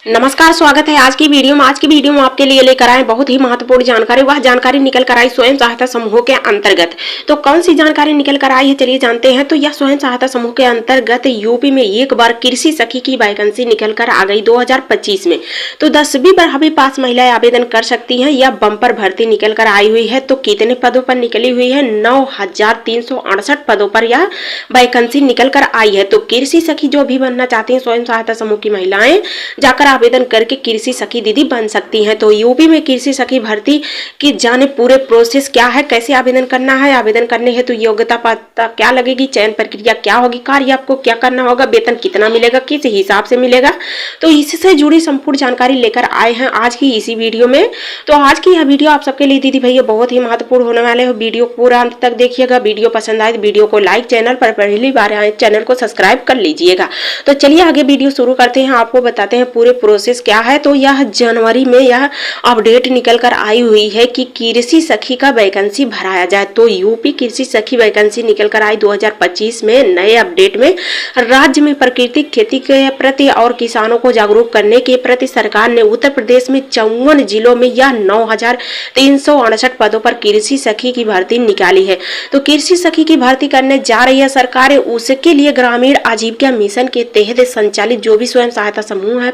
नमस्कार, स्वागत है आज की वीडियो में। आज की वीडियो में आपके लिए लेकर आए बहुत ही महत्वपूर्ण जानकारी। वह जानकारी निकल कर आई स्वयं सहायता समूह के अंतर्गत। तो कौन सी जानकारी निकल कर आई है, चलिए जानते हैं। तो यह स्वयं सहायता समूह के अंतर्गत यूपी में एक बार कृषि सखी की वैकेंसी निकल कर आ गई 2025 में। तो 10वीं बारहवीं पास महिलाएं आवेदन कर सकती हैं। यह बम्पर भर्ती निकल कर आई हुई है। तो कितने पदों पर निकली हुई है? 9,368 पदों पर यह वैकेंसी निकल कर आई है। तो कृषि सखी जो भी बनना चाहती है स्वयं सहायता समूह की महिलाएं जाकर आवेदन करके कृषि सखी दीदी बन सकती हैं। तो यूपी में कृषि सखी भर्ती की जाने पूरे प्रोसेस क्या है, कैसे आवेदन करना है, आवेदन करने हेतु योग्यता पात्रता क्या लगेगी, चयन प्रक्रिया क्या होगी, कार्य आपको क्या करना होगा, वेतन कितना मिलेगा, किस हिसाब से मिलेगा, तो इससे जुड़ी संपूर्ण जानकारी लेकर आए हैं आज की इसी वीडियो में। तो आज की यह वीडियो आप सबके लिए दीदी भैया बहुत ही महत्वपूर्ण होने वाले हो। वीडियो पूरा अंत तक देखिएगा। वीडियो पसंद आए तो वीडियो को लाइक, चैनल पर पहली बार आए चैनल को सब्सक्राइब कर लीजिएगा। तो चलिए आगे वीडियो शुरू करते हैं। आपको बताते हैं पूरे प्रोसेस क्या है। तो यह जनवरी में यह अपडेट निकल कर आई हुई है कि कृषि सखी का वैकेंसी भराया जाए। तो यूपी कृषि सखी वैकेंसी निकल कर आई 2025 में। नए अपडेट में राज्य में प्राकृतिक खेती के प्रति और किसानों को जागरूक करने के प्रति सरकार ने उत्तर प्रदेश में 54 जिलों में यह 9,368 पदों पर कृषि सखी की भर्ती निकाली है। तो कृषि सखी की भर्ती करने जा रही है सरकार। उसके लिए ग्रामीण आजीविका मिशन के तहत संचालित जो भी स्वयं सहायता समूह है,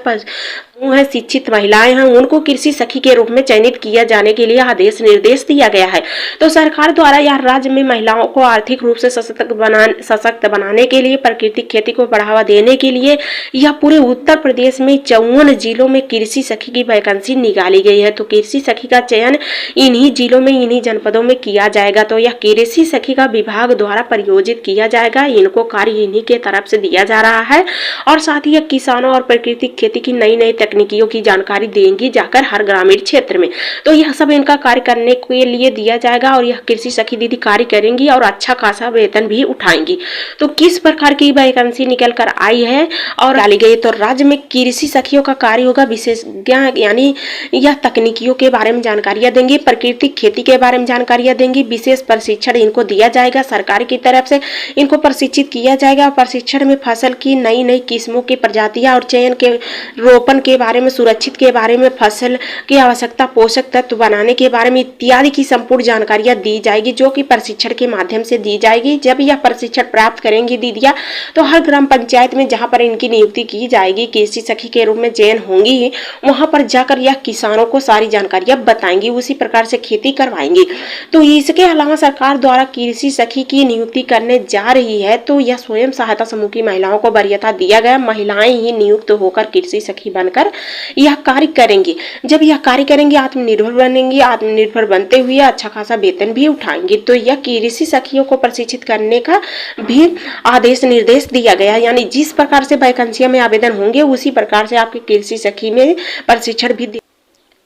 शिक्षित महिलाएं हैं, उनको कृषि सखी के रूप में चयनित किया जाने के लिए आदेश निर्देश दिया गया है। तो सरकार द्वारा यह राज्य में महिलाओं को आर्थिक रूप से सशक्त बनाने के लिए, प्राकृतिक खेती को बढ़ावा देने के लिए यह पूरे उत्तर प्रदेश में 54 जिलों में कृषि सखी की वैकेंसी निकाली गई है। तो कृषि सखी का चयन इन्हीं जिलों में, इन्हीं जनपदों में किया जाएगा। तो यह कृषि सखी का विभाग द्वारा परियोजित किया जाएगा। इनको कार्य इन्हीं के तरफ से दिया जा रहा है और साथ ही यह किसानों और प्राकृतिक खेती की नई तकनीकियों की जानकारी देंगी जाकर हर ग्रामीण क्षेत्र में। तो यह सब इनका कार्य करने के लिए दिया जाएगा और यह कृषि सखी दीदी कार्य करेंगी और अच्छा खासा वेतन भी उठाएंगी। तो किस प्रकार की वैकेंसी निकल कर आई है और डाली गई? तो राज्य में कृषि सखियों का कार्य होगा विशेषज्ञ, यानी यह तकनीकियों के बारे में जानकारियां देंगी, प्राकृतिक खेती के बारे में जानकारियां देंगी। विशेष प्रशिक्षण इनको दिया जाएगा, सरकार की तरफ से इनको प्रशिक्षित किया जाएगा। प्रशिक्षण में फसल की नई किस्मों की प्रजातियां और चयन के रोपण के बारे में, सुरक्षित के बारे में, फसल की आवश्यकता, पोषक तत्व बनाने के बारे में इत्यादि की संपूर्ण जानकारियां दी जाएगी, जो कि प्रशिक्षण के माध्यम से दी जाएगी। जब यह प्रशिक्षण प्राप्त करेंगी दीदियां तो हर ग्राम पंचायत में जहां पर इनकी नियुक्ति की जाएगी, कृषि सखी के रूप में चयन होंगी, वहां पर जाकर यह किसानों को सारी जानकारियां बताएंगी, उसी प्रकार से खेती करवाएंगी। तो इसके अलावा सरकार द्वारा कृषि सखी की नियुक्ति करने जा रही है। तो यह स्वयं सहायता समूह की महिलाओं को वरीयता दिया गया। महिलाएं ही नियुक्त होकर कृषि सखी बनकर यह कार्य करेंगे। जब यह कार्य करेंगे आत्मनिर्भर बनेंगी, आत्मनिर्भर बनते हुए अच्छा खासा वेतन भी उठाएंगे। तो यह कृषि सखियों को प्रशिक्षित करने का भी आदेश निर्देश दिया गया, यानी जिस प्रकार से वैकेंसियों में आवेदन होंगे उसी प्रकार से आपके कृषि सखी में प्रशिक्षण भी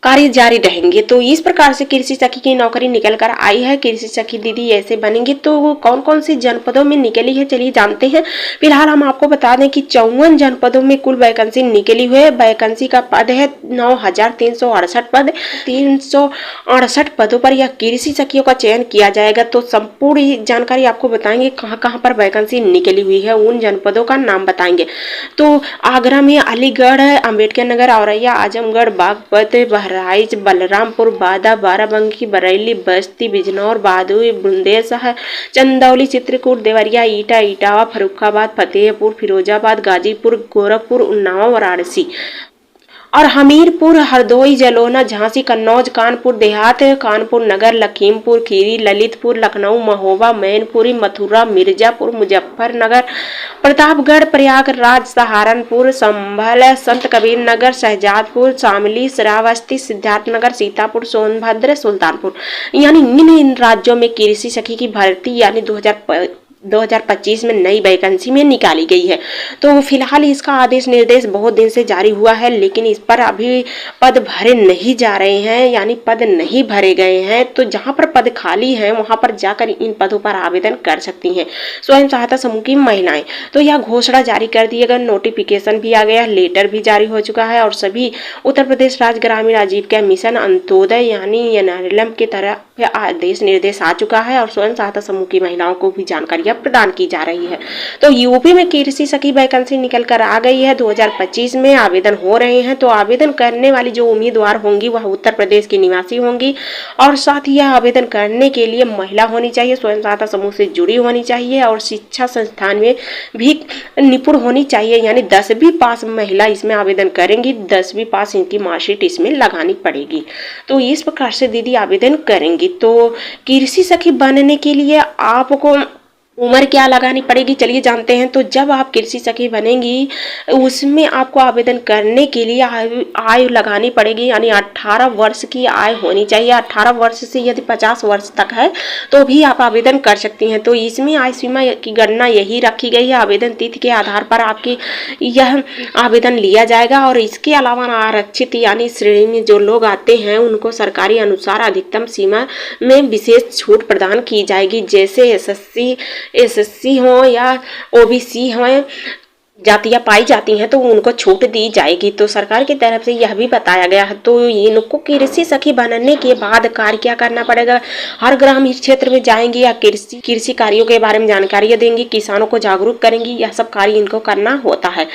कार्य जारी रहेंगे। तो इस प्रकार से कृषि सखी की नौकरी निकल कर आई है। कृषि सखी दीदी ऐसे बनेंगी। तो कौन कौन सी जनपदों में निकली है, चलिए जानते हैं। फिलहाल हम आपको बता दें कि 54 जनपदों में कुल वैकेंसी निकली हुई है। वैकेंसी का पद है 9,368 पद। 368 पदों पर यह कृषि सखियों का चयन किया जाएगा। तो संपूर्ण जानकारी आपको बताएंगे कहाँ पर वैकेंसी निकली हुई है, उन जनपदों का नाम बताएंगे। तो आगरा में अलीगढ़, अम्बेडकर नगर, औरैया, आजमगढ़, बागपत, बहराइच, बलरामपुर, बादा, बाराबंकी, बरेली, बस्ती, बिजनौर, बादुई, बुलंदशहर, चंदौली, चित्रकूट, देवरिया, ईटा, इटावा, फर्रुखाबाद, फतेहपुर, फिरोजाबाद, गाजीपुर, गोरखपुर, उन्नाव, वाराणसी और हमीरपुर, हरदोई, जलौना, झांसी, कन्नौज, कानपुर देहात, कानपुर नगर, लखीमपुर खीरी, ललितपुर, लखनऊ, महोबा, मैनपुरी, मथुरा, मिर्जापुर, मुजफ्फरनगर, प्रतापगढ़, प्रयागराज, सहारनपुर, संभल, संत कबीर नगर, शहजादपुर, शामली, श्रावस्ती, सिद्धार्थनगर, सीतापुर, सोनभद्र, सुल्तानपुर, यानी इन राज्यों में कृषि सखी की भर्ती यानी 2025 में नई वैकेंसी में निकाली गई है। तो फिलहाल इसका आदेश निर्देश बहुत दिन से जारी हुआ है, लेकिन इस पर अभी पद भरे नहीं जा रहे हैं, यानी पद नहीं भरे गए हैं। तो जहां पर पद खाली हैं वहां पर जाकर इन पदों पर आवेदन कर सकती हैं स्वयं सहायता समूह की महिलाएं। तो यह घोषणा जारी कर दिया गया, नोटिफिकेशन भी आ गया, लेटर भी जारी हो चुका है और सभी उत्तर प्रदेश राज्य ग्रामीण आजीविका मिशन अंत्योदय यानी NRLM की तरफ आदेश निर्देश आ चुका है और स्वयं सहायता समूह की महिलाओं को भी जानकारी जानकारियां प्रदान की जा रही है। तो यूपी में कृषि सखी वैकेंसी निकल कर आ गई है। 2025 में आवेदन हो रहे हैं। तो आवेदन करने वाली जो उम्मीदवार होंगी वह उत्तर प्रदेश की निवासी होंगी और साथ ही यह आवेदन करने के लिए महिला होनी चाहिए, स्वयं सहायता समूह से जुड़ी होनी चाहिए और शिक्षा संस्थान में भी निपुण होनी चाहिए। यानी 10वीं पास महिला इसमें आवेदन करेंगी, 10वीं पास इनकी मार्कशीट इसमें लगानी पड़ेगी। तो इस प्रकार से दीदी आवेदन करेंगी। तो कृषि सखी बनने के लिए आपको उम्र क्या लगानी पड़ेगी, चलिए जानते हैं। तो जब आप कृषि सखी बनेंगी उसमें आपको आवेदन करने के लिए आयु लगानी पड़ेगी, यानी 18 वर्ष की आयु होनी चाहिए। 18 वर्ष से यदि 50 वर्ष तक है तो भी आप आवेदन कर सकती हैं। तो इसमें आयु सीमा की गणना यही रखी गई है। आवेदन तिथि के आधार पर आपकी यह आवेदन लिया जाएगा और इसके अलावा आरक्षित यानी श्रेणी में जो लोग आते हैं उनको सरकारी अनुसार अधिकतम सीमा में विशेष छूट प्रदान की जाएगी। जैसे एसएससी हो या ओबीसी हो जातियां पाई जाती हैं तो उनको छूट दी जाएगी। तो सरकार की तरफ से यह भी बताया गया है। तो इनको कृषि सखी बनने के बाद कार्य क्या करना पड़ेगा, हर ग्रामीण क्षेत्र में जाएंगी या कृषि कार्यों के बारे में जानकारियां देंगी, किसानों को जागरूक करेंगी, यह सब कार्य इनको करना होता है।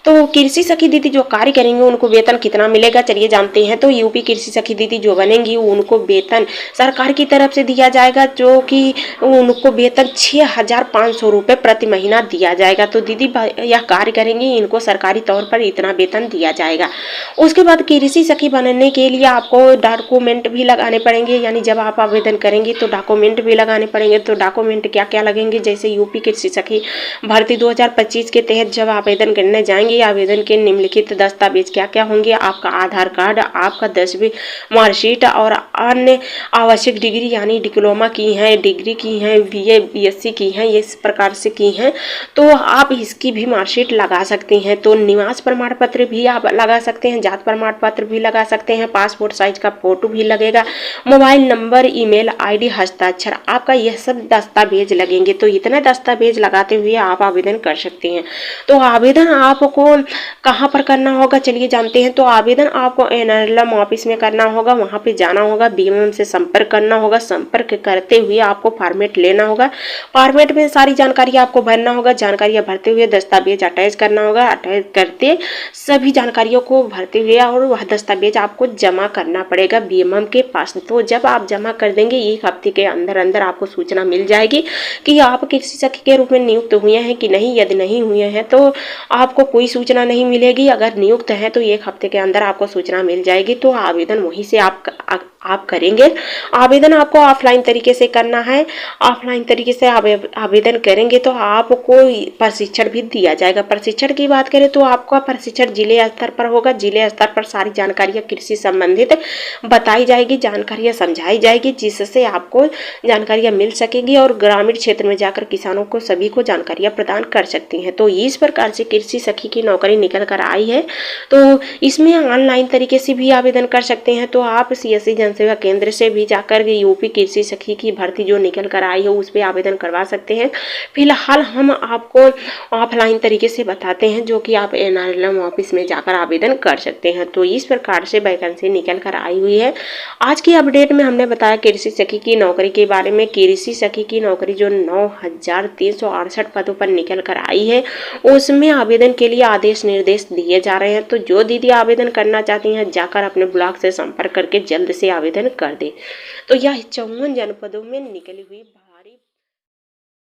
तो कृषि सखी दीदी जो कार्य करेंगे उनको वेतन कितना मिलेगा, चलिए जानते हैं। तो यूपी कृषि सखी दीदी जो बनेंगी उनको वेतन सरकार की तरफ से दिया जाएगा, जो कि उनको वेतन 6,500 रुपये प्रति महीना दिया जाएगा। तो दीदी यह कार्य करेंगी इनको सरकारी तौर पर इतना वेतन दिया जाएगा। उसके बाद कृषि सखी बनने के लिए आपको डॉक्यूमेंट भी लगाने पड़ेंगे, यानी जब आप आवेदन करेंगे तो डॉक्यूमेंट भी लगाने पड़ेंगे। तो डॉक्यूमेंट क्या क्या लगेंगे, जैसे यूपी कृषि सखी भर्ती 2025 के तहत जब आवेदन करने जाएंगे आवेदन के निम्नलिखित दस्तावेज क्या क्या होंगे, आपका आधार कार्ड, आपका 10वीं मार्कशीट और अन्य आवश्यक डिग्री यानी डिप्लोमा की है, डिग्री की है, बीए बीएससी की है, इस प्रकार से की है तो आप इसकी भी मार्कशीट लगा सकते हैं। तो निवास प्रमाण पत्र भी आप लगा सकते हैं, जात प्रमाण पत्र भी लगा सकते हैं, पासपोर्ट साइज का फोटो भी लगेगा, मोबाइल नंबर, ईमेल आईडी, हस्ताक्षर, आपका यह सब दस्तावेज लगेंगे। तो इतने दस्तावेज लगाते हुए आप आवेदन कर सकते हैं। तो आवेदन आपको कहाँ पर करना होगा, चलिए जानते हैं। तो आवेदन आपको एनआरएलएम ऑफिस में करना होगा, वहां पे जाना होगा, बीएमएम से संपर्क करना होगा, संपर्क करते हुए आपको फॉर्मेट लेना होगा, फॉर्मेट में सारी जानकारी आपको भरना होगा, जानकारियां भरते हुए दस्तावेज अटैच करना होगा, अटैच करते सभी जानकारियों को भरते हुए और वह दस्तावेज आपको जमा करना पड़ेगा बीएमएम के पास। तो जब आप जमा कर देंगे 1 हफ्ते के अंदर अंदर आपको सूचना मिल जाएगी कि आप कृषि सखी के रूप में नियुक्त हुए हैं कि नहीं। यदि नहीं हुए हैं तो आपको कोई सूचना नहीं मिलेगी, अगर नियुक्त है तो 1 हफ्ते के अंदर आपको सूचना मिल जाएगी। तो आवेदन वहीं से आप करेंगे। आवेदन आपको ऑफलाइन तरीके से करना है, ऑफलाइन तरीके से आवेदन करेंगे तो आपको प्रशिक्षण भी दिया जाएगा। प्रशिक्षण की बात करें तो आपका प्रशिक्षण जिले स्तर पर होगा, जिले स्तर पर सारी जानकारियां कृषि संबंधित बताई जाएगी, जानकारियां समझाई जाएगी, जिससे आपको जानकारियां मिल सकेगी और ग्रामीण क्षेत्र में जाकर किसानों को सभी को जानकारियां प्रदान कर सकती हैं। तो इस प्रकार से कृषि सखी की नौकरी निकल कर आई है। तो इसमें ऑनलाइन तरीके से भी आवेदन कर सकते हैं। तो आप सीएससी जनसेवा केंद्र से भी जाकर यूपी कृषि सखी की भर्ती जो निकल कर आई है उस पर आवेदन करवा सकते हैं। फिलहाल हम आपको ऑफलाइन तरीके से बताते हैं जो कि आप एनआरएलएम ऑफिस में जाकर आवेदन कर सकते हैं। तो इस प्रकार से वैकेंसी निकल कर आई हुई है। आज की अपडेट में हमने बताया कृषि सखी की नौकरी के बारे में। कृषि सखी की नौकरी जो 9,368 पदों पर निकल कर आई है उसमें आवेदन के लिए आदेश निर्देश दिए जा रहे हैं। तो जो दीदी आवेदन करना चाहती हैं जाकर अपने ब्लॉक से संपर्क करके जल्द से आवेदन कर दे। तो यह 54 जनपदों में निकली हुई